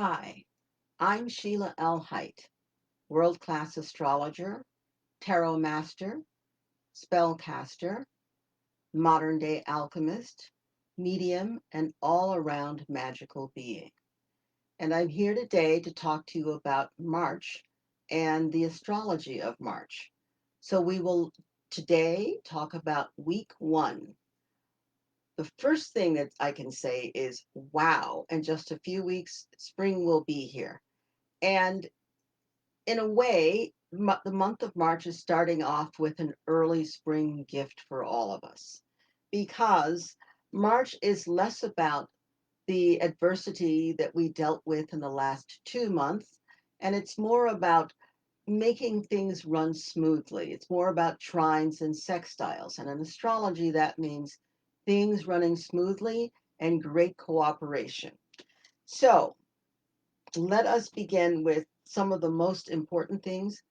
Hi, I'm Sheilaa Hite, world-class astrologer, tarot master, spellcaster, modern-day alchemist, medium, and all-around magical being. And I'm here today to talk to you about March and the astrology of March. So we will today talk about week one. The first thing that I can say is, wow, in just a few weeks, spring will be here. And in a way, the month of March is starting off with an early spring gift for all of us because March is less about the adversity that we dealt with in the last 2 months, and it's more about making things run smoothly. It's more about trines and sextiles. And in astrology, that means things running smoothly and great cooperation. So, let us begin with some of the most important things.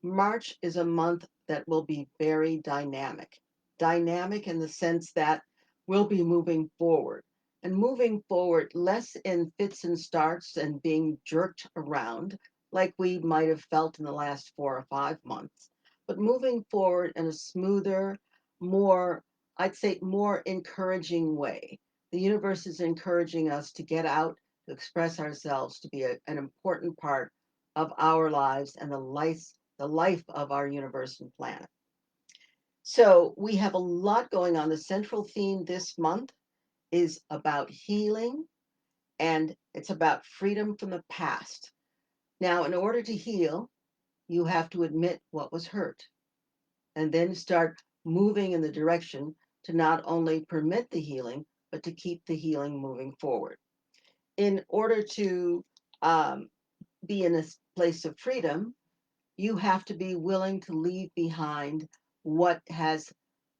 March is a month that will be very dynamic. Dynamic in the sense that we'll be moving forward and moving forward less in fits and starts and being jerked around like we might have felt in the last 4 or 5 months, but moving forward in a smoother, more, I'd say, more encouraging way. The universe is encouraging us to get out, to express ourselves, to be an important part of our lives and the life of our universe and planet. So we have a lot going on. The central theme this month is about healing and it's about freedom from the past. Now, in order to heal, you have to admit what was hurt and then start moving in the direction to not only permit the healing, but to keep the healing moving forward. In order to be in a place of freedom, you have to be willing to leave behind what has,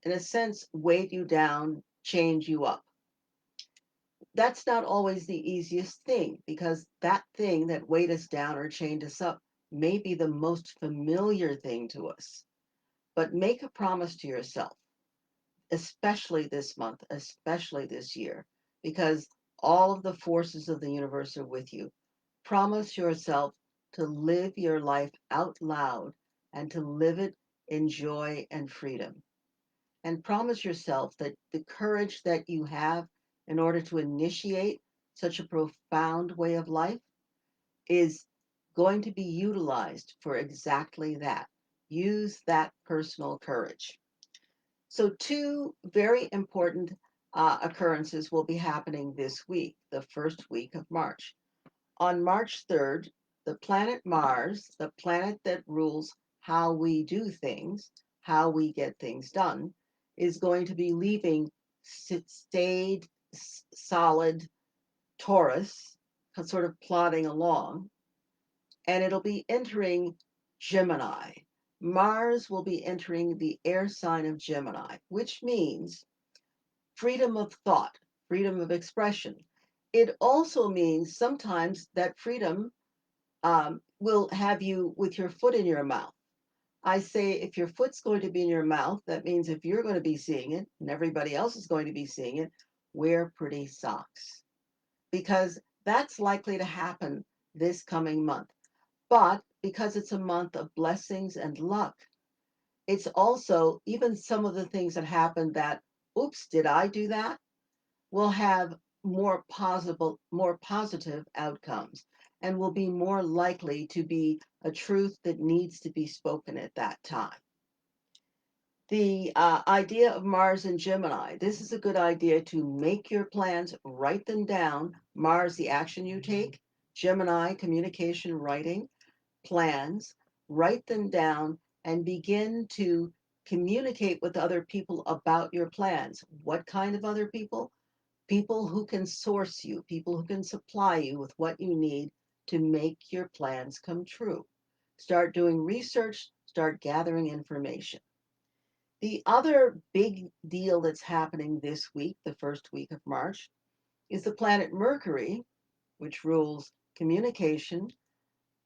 in a sense, weighed you down, chained you up. That's not always the easiest thing because that thing that weighed us down or chained us up may be the most familiar thing to us. But make a promise to yourself, especially this month, especially this year, because all of the forces of the universe are with you. Promise yourself to live your life out loud and to live it in joy and freedom. And promise yourself that the courage that you have in order to initiate such a profound way of life is going to be utilized for exactly that. Use that personal courage. So, two very important occurrences will be happening this week, the first week of March. On March 3rd, the planet Mars, the planet that rules how we do things, how we get things done, is going to be leaving staid, solid Taurus, sort of plodding along, and it'll be entering Gemini. Mars will be entering the air sign of Gemini, which means freedom of thought, freedom of expression. It also means sometimes that freedom will have you with your foot in your mouth. I say if your foot's going to be in your mouth, that means if you're going to be seeing it and everybody else is going to be seeing it, wear pretty socks because that's likely to happen this coming month. But because it's a month of blessings and luck, it's also even some of the things that happen that, oops, did I do that? Will have more positive outcomes and will be more likely to be a truth that needs to be spoken at that time. The idea of Mars and Gemini, this is a good idea to make your plans, write them down. Mars, the action you take, Gemini, communication, writing, plans, write them down, and begin to communicate with other people about your plans. What kind of other people? People who can source you, people who can supply you with what you need to make your plans come true. Start doing research, start gathering information. The other big deal that's happening this week, the first week of March, is the planet Mercury, which rules communication,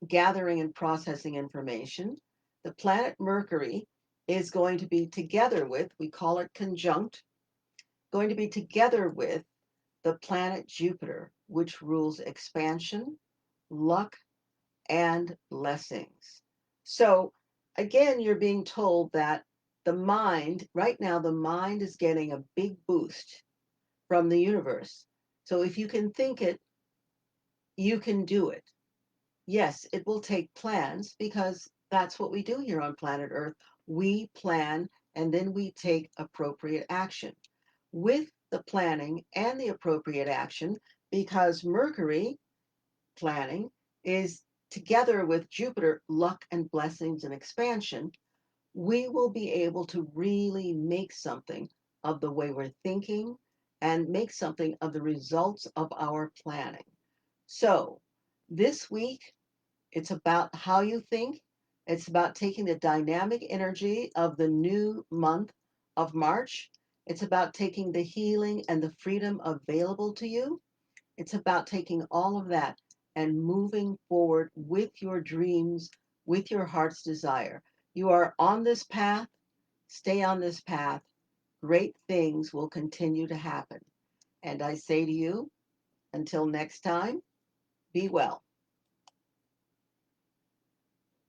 gathering and processing information. The planet Mercury is going to be together with, we call it conjunct, going to be together with the planet Jupiter, which rules expansion, luck, and blessings. So, again, you're being told that the mind, right now, the mind is getting a big boost from the universe. So, if you can think it, you can do it. Yes, it will take plans because that's what we do here on planet Earth. We plan and then we take appropriate action. With the planning and the appropriate action, because Mercury, planning, is together with Jupiter, luck and blessings and expansion, we will be able to really make something of the way we're thinking and make something of the results of our planning. So, this week, it's about how you think. It's about taking the dynamic energy of the new month of March. It's about taking the healing and the freedom available to you. It's about taking all of that and moving forward with your dreams, with your heart's desire. You are on this path. Stay on this path. Great things will continue to happen. And I say to you, until next time, be well.